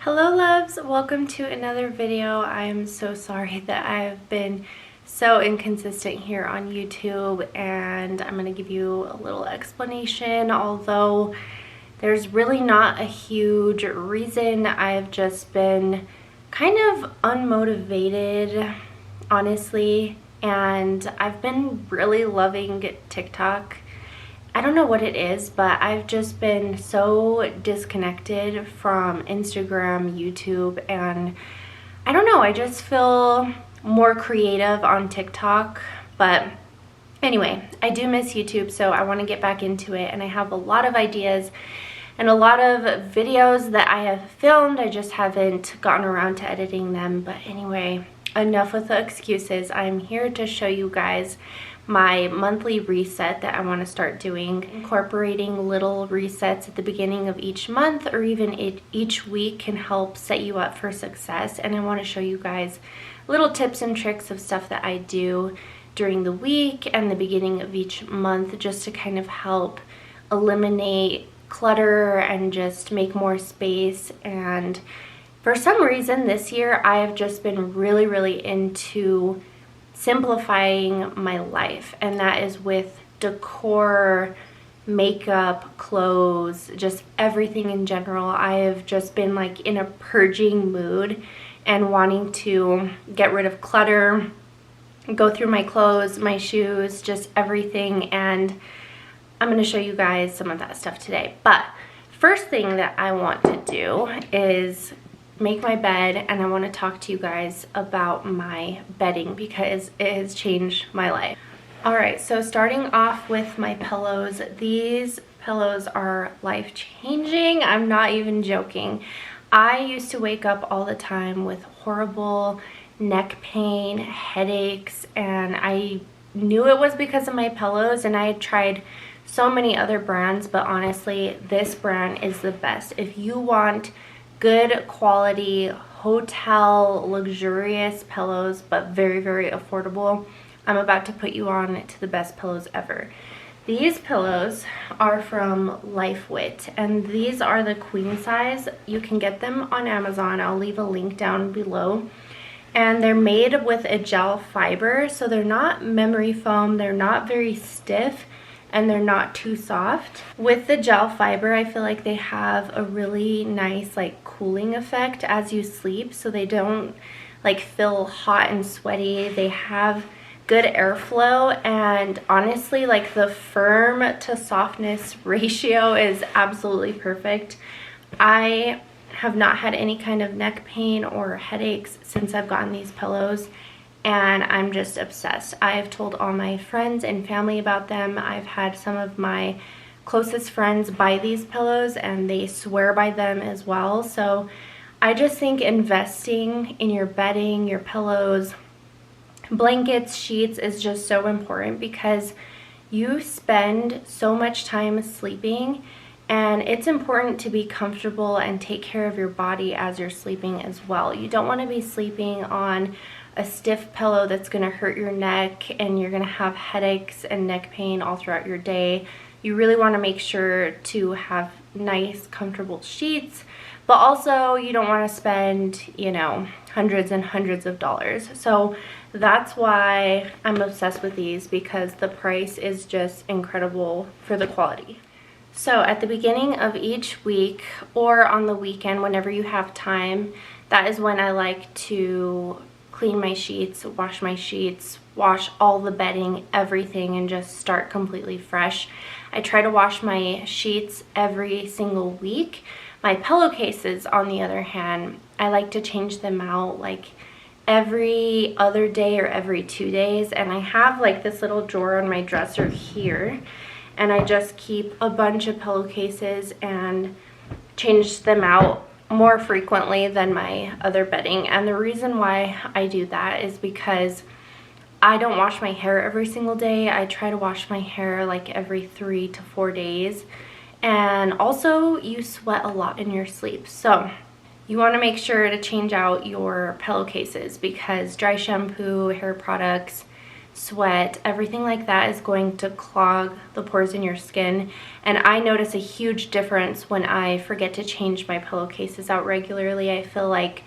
Hello loves, welcome to another video. I am so sorry that I've been so inconsistent here on YouTube, and I'm going to give you a little explanation, although there's really not a huge reason. I've just been kind of unmotivated, honestly, and I've been really loving TikTok. I don't know what it is, but I've just been so disconnected from Instagram, YouTube, and I don't know, I just feel more creative on TikTok. But anyway, I do miss YouTube, so I want to get back into it, and I have a lot of ideas and a lot of videos that I have filmed. I just haven't gotten around to editing them. But anyway, enough with the excuses. I'm here to show you guys my monthly reset that I want to start doing, incorporating little resets at the beginning of each month or even each week can help set you up for success. And I want to show you guys little tips and tricks of stuff that I do during the week and the beginning of each month, just to kind of help eliminate clutter and just make more space. And for some reason this year I have just been really into simplifying my life, and that is with decor, makeup, clothes, just everything in general. I have just been like in a purging mood and wanting to get rid of clutter, go through my clothes, my shoes, just everything, and I'm going to show you guys some of that stuff today. But first thing that I want to do is make my bed, and I want to talk to you guys about my bedding because it has changed my life. Alright, so starting off with my pillows. These pillows are life-changing. I'm not even joking. I used to wake up all the time with horrible neck pain, headaches, and I knew it was because of my pillows, and I had tried so many other brands, but honestly, this brand is the best. If you want good quality hotel luxurious pillows but very affordable, I'm about to put you on to the best pillows ever. These pillows are from LifeWit, and these are the queen size. You can get them on Amazon. I'll leave a link down below. And they're made with a gel fiber, so they're not memory foam, they're not very stiff, and they're not too soft. With the gel fiber, I feel like they have a really nice like cooling effect as you sleep, so they don't like feel hot and sweaty. They have good airflow, and honestly, like the firm to softness ratio is absolutely perfect. I have not had any kind of neck pain or headaches since I've gotten these pillows, and I'm just obsessed. I have told all my friends and family about them. I've had some of my closest friends buy these pillows and they swear by them as well. So I just think investing in your bedding, your pillows, blankets, sheets is just so important because you spend so much time sleeping, and it's important to be comfortable and take care of your body as you're sleeping as well. You don't want to be sleeping on a stiff pillow that's going to hurt your neck and you're going to have headaches and neck pain all throughout your day. You really want to make sure to have nice, comfortable sheets, but also you don't want to spend, you know, hundreds and hundreds of dollars. So that's why I'm obsessed with these, because the price is just incredible for the quality. So at the beginning of each week or on the weekend, whenever you have time, that is when I like to clean my sheets, wash all the bedding, everything, and just start completely fresh. I try to wash my sheets every single week. My pillowcases, on the other hand, I like to change them out like every other day or every 2 days. And I have like this little drawer on my dresser here, and I just keep a bunch of pillowcases and change them out more frequently than my other bedding. And the reason why I do that is because I don't wash my hair every single day. I try to wash my hair like every 3 to 4 days. And also, you sweat a lot in your sleep, so you want to make sure to change out your pillowcases, because dry shampoo, hair products, sweat, everything like that is going to clog the pores in your skin. And I notice a huge difference when I forget to change my pillowcases out regularly. I feel like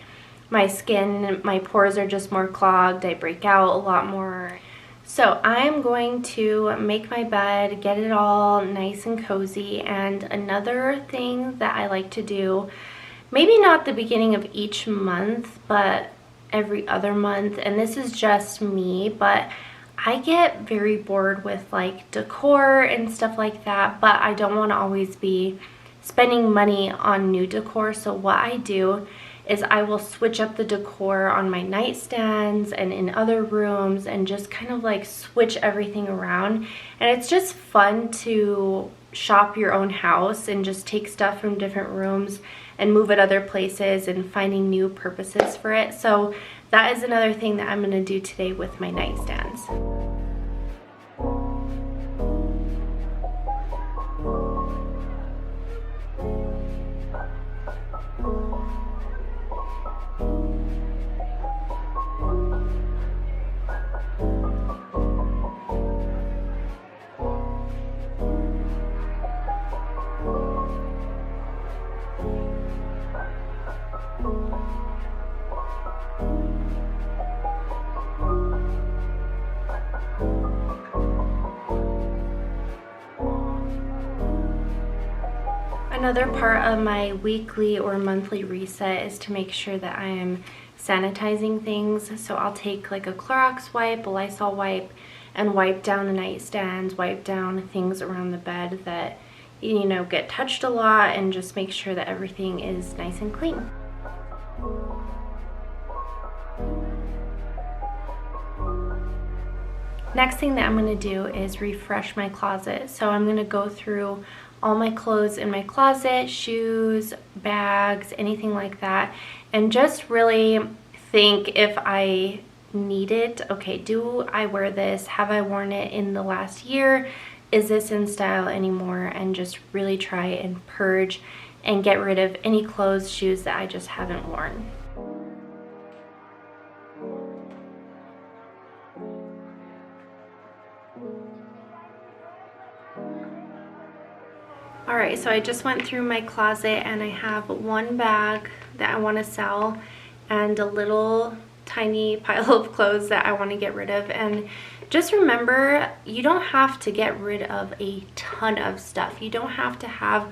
my skin, my pores are just more clogged. I break out a lot more. So I'm going to make my bed, get it all nice and cozy. And another thing that I like to do, maybe not the beginning of each month, but every other month, and this is just me, but I get very bored with like decor and stuff like that, but I don't want to always be spending money on new decor. So what I do is I will switch up the decor on my nightstands and in other rooms and just kind of like switch everything around. And it's just fun to shop your own house and just take stuff from different rooms and move it other places and finding new purposes for it. So that is another thing that I'm gonna do today with my nightstands. Another part of my weekly or monthly reset is to make sure that I am sanitizing things. So I'll take like a Clorox wipe, a Lysol wipe, and wipe down the nightstands, wipe down things around the bed that, you know, get touched a lot, and just make sure that everything is nice and clean. Next thing that I'm going to do is refresh my closet. So I'm going to go through all my clothes in my closet, shoes, bags, anything like that, and just really think if I need it. Okay, do I wear this? Have I worn it in the last year? Is this in style anymore? And just really try and purge and get rid of any clothes, shoes that I just haven't worn. Alright, so I just went through my closet and I have one bag that I want to sell and a little tiny pile of clothes that I want to get rid of. And just remember, you don't have to get rid of a ton of stuff. You don't have to have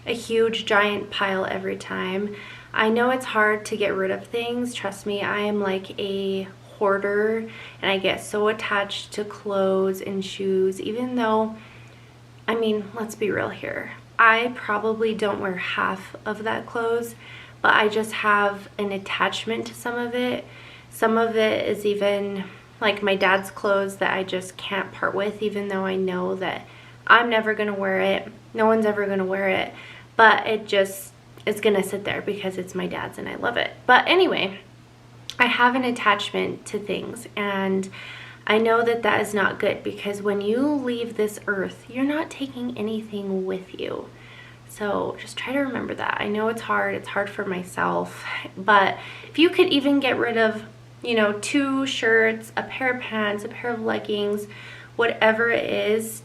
a huge giant pile every time. I know it's hard to get rid of things. Trust me, I am like a hoarder and I get so attached to clothes and shoes, even though, I mean, let's be real here. I probably don't wear half of that clothes, but I just have an attachment to some of it. Some of it is even like my dad's clothes that I just can't part with, even though I know that I'm never gonna wear it. No one's ever gonna wear it, but it's gonna sit there because it's my dad's and I love it. But anyway, I have an attachment to things, and I know that that is not good, because when you leave this earth, you're not taking anything with you. So just try to remember that. I know it's hard for myself, but if you could even get rid of, you know, 2 shirts, a pair of pants, a pair of leggings, whatever it is,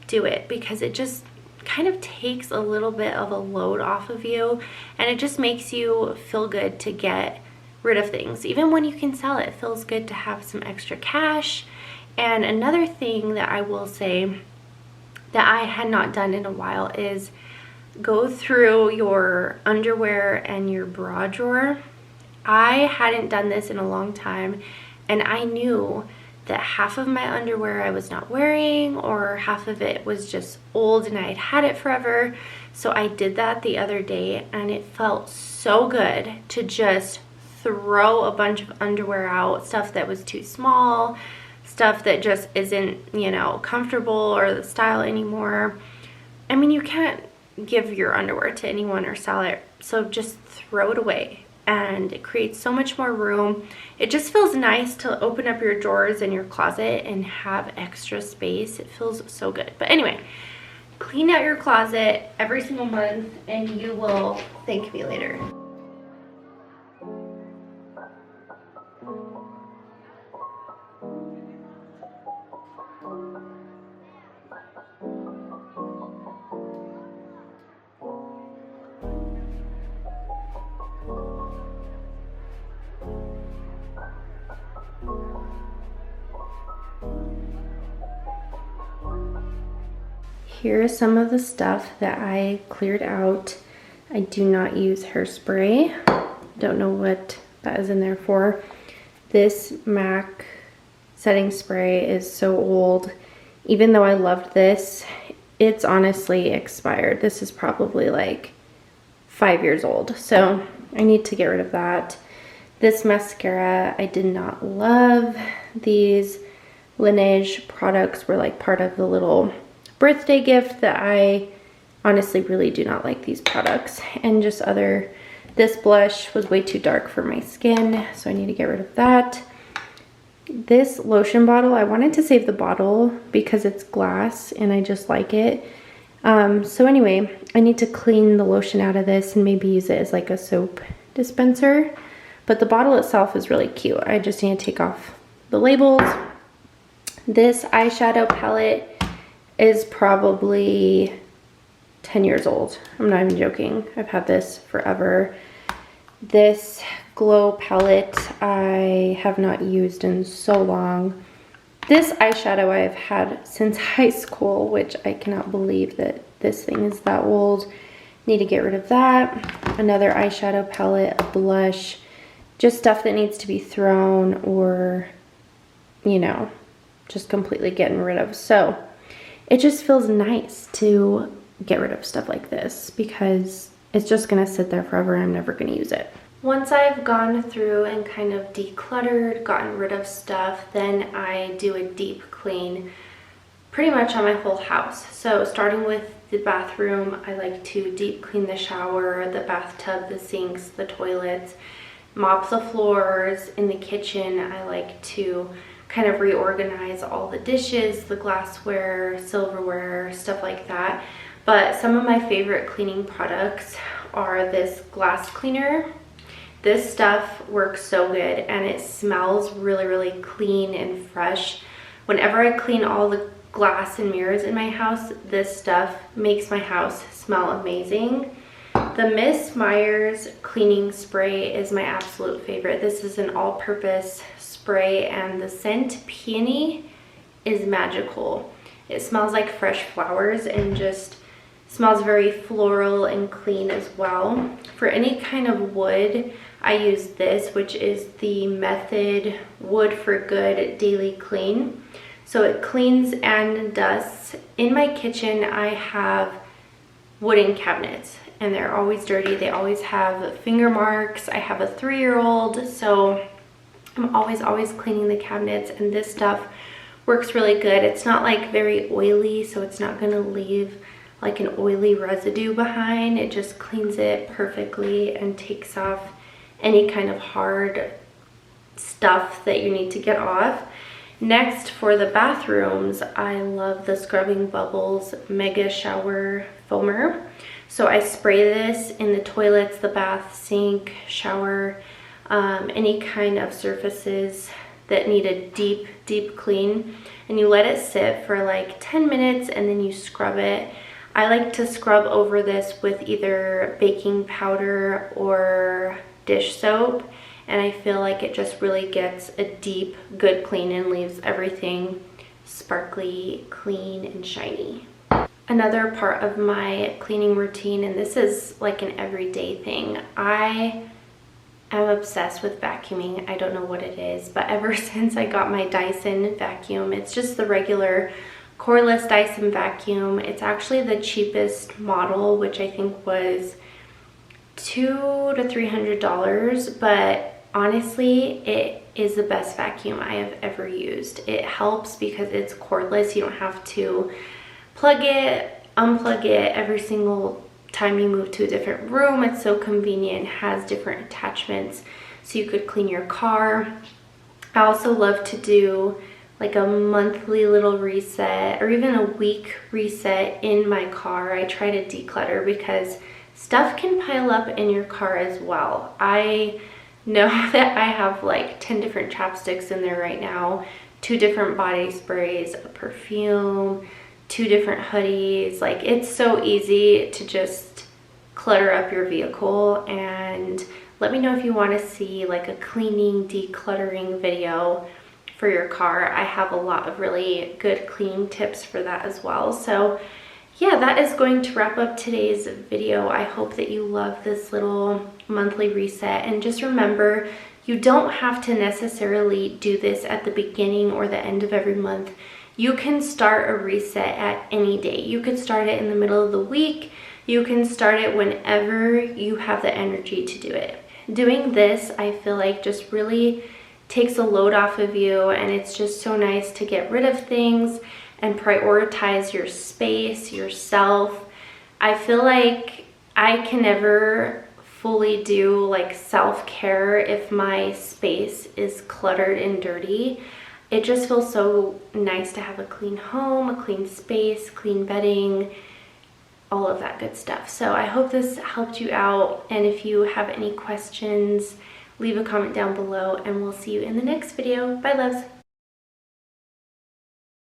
do it, because it just kind of takes a little bit of a load off of you, and it just makes you feel good to get rid of things. Even when you can sell it, it feels good to have some extra cash. And another thing that I will say that I had not done in a while is go through your underwear and your bra drawer. I hadn't done this in a long time, and I knew that half of my underwear I was not wearing, or half of it was just old and I had had it forever. So I did that the other day, and it felt so good to just throw a bunch of underwear out, stuff that was too small, stuff that just isn't, you know, comfortable or the style anymore. I mean, you can't give your underwear to anyone or sell it, so just throw it away, and it creates so much more room. It just feels nice to open up your drawers in your closet and have extra space. It feels so good. But anyway, clean out your closet every single month and you will thank me later. Here is some of the stuff that I cleared out. I do not use hairspray. Don't know what that is in there for. This MAC setting spray is so old. Even though I loved this, it's honestly expired. This is probably like 5 years old. So I need to get rid of that. This mascara I did not love. These Laneige products were like part of the little birthday gift that I honestly really do not like these products. And just this blush was way too dark for my skin, so I need to get rid of that. This lotion bottle, I wanted to save the bottle because it's glass and I just like it. So anyway, I need to clean the lotion out of this and maybe use it as like a soap dispenser. But the bottle itself is really cute. I just need to take off the labels. This eyeshadow palette is probably 10 years old. I'm not even joking. I've had this forever. This glow palette I have not used in so long. This eyeshadow I have had since high school, which I cannot believe that this thing is that old. Need to get rid of that. Another eyeshadow palette, a blush, just stuff that needs to be thrown or, you know, just completely getting rid of. So it just feels nice to get rid of stuff like this because it's just gonna sit there forever and I'm never gonna use it. Once I've gone through and kind of decluttered, gotten rid of stuff, then I do a deep clean pretty much on my whole house. So starting with the bathroom, I like to deep clean the shower, the bathtub, the sinks, the toilets, mop the floors. In the kitchen, I like to kind of reorganize all the dishes, the glassware, silverware, stuff like that. But some of my favorite cleaning products are this glass cleaner. This stuff works so good and it smells really, really clean and fresh. Whenever I clean all the glass and mirrors in my house, this stuff makes my house smell amazing. The Miss Meyer's cleaning spray is my absolute favorite. This is an all-purpose spray and the scent Peony is magical. It smells like fresh flowers and just smells very floral and clean as well. For any kind of wood, I use this, which is the Method Wood for Good Daily Clean. So it cleans and dusts. In my kitchen, I have wooden cabinets and they're always dirty. They always have finger marks. I have a 3-year-old, so I'm always cleaning the cabinets, and this stuff works really good. It's not like very oily, so it's not gonna leave like an oily residue behind. It just cleans it perfectly and takes off any kind of hard stuff that you need to get off. Next, for the bathrooms, I love the Scrubbing Bubbles Mega Shower Foamer. So I spray this in the toilets, the bath, sink, shower, any kind of surfaces that need a deep clean, and you let it sit for like 10 minutes and then you scrub it. I like to scrub over this with either baking powder or dish soap, and I feel like it just really gets a deep, good clean and leaves everything sparkly, clean, and shiny. Another part of my cleaning routine, and this is like an everyday thing, I am obsessed with vacuuming. I don't know what it is, but ever since I got my Dyson vacuum, it's just the regular cordless Dyson vacuum. It's actually the cheapest model, which I think was $200 to $300, but honestly, it is the best vacuum I have ever used. It helps because it's cordless. You don't have to plug it, unplug it every single time you move to a different room. It's so convenient, has different attachments so you could clean your car. I also love to do like a monthly little reset or even a week reset in my car. I try to declutter because stuff can pile up in your car as well. I know that I have like 10 different chapsticks in there right now, 2 different body sprays, a perfume, 2 different hoodies. Like, it's so easy to just clutter up your vehicle. And let me know if you want to see like a cleaning, decluttering video for your car. I have a lot of really good cleaning tips for that as well. So yeah, that is going to wrap up today's video. I hope that you love this little monthly reset, and just remember, you don't have to necessarily do this at the beginning or the end of every month. You can start a reset at any day. You could start it in the middle of the week. You can start it whenever you have the energy to do it. Doing this, I feel like, just really takes a load off of you, and it's just so nice to get rid of things and prioritize your space, yourself. I feel like I can never fully do like self-care if my space is cluttered and dirty. It just feels so nice to have a clean home, a clean space, clean bedding, all of that good stuff. So I hope this helped you out, and if you have any questions, leave a comment down below, and we'll see you in the next video. Bye, loves.